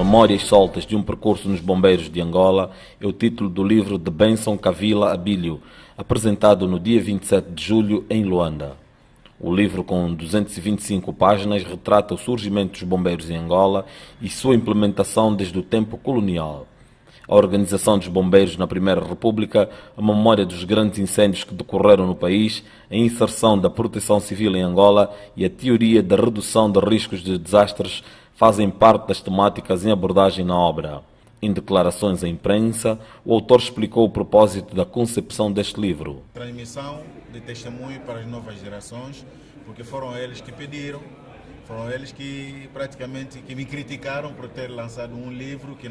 Memórias soltas de um percurso nos bombeiros de Angola é o título do livro de Benson Kavila Abílio, apresentado no dia 27 de julho em Luanda. O livro, com 225 páginas, retrata o surgimento dos bombeiros em Angola e sua implementação desde o tempo colonial. A organização dos bombeiros na Primeira República, a memória dos grandes incêndios que decorreram no país, a inserção da proteção civil em Angola e a teoria da redução de riscos de desastres fazem parte das temáticas em abordagem na obra. Em declarações à imprensa, o autor explicou o propósito da concepção deste livro. Transmissão de testemunho para as novas gerações, porque foram eles que pediram, foram eles que praticamente que me criticaram por ter lançado um livro que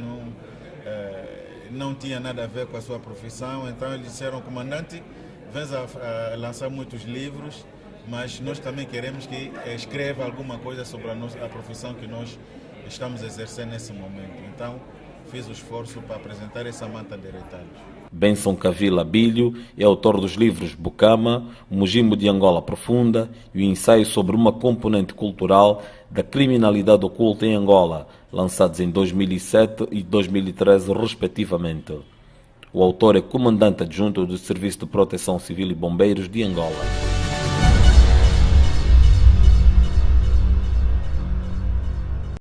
não tinha nada a ver com a sua profissão. Então eles disseram: comandante, vens a lançar muitos livros, mas nós também queremos que escreva alguma coisa sobre a profissão que nós estamos a exercer nesse momento. Então fiz o esforço para apresentar essa manta de retalhos. Benson Kavila Abílio é autor dos livros Bucama, o Mujimbo de Angola Profunda e o ensaio sobre uma componente cultural da criminalidade oculta em Angola, lançados em 2007 e 2013, respectivamente. O autor é comandante adjunto do Serviço de Proteção Civil e Bombeiros de Angola.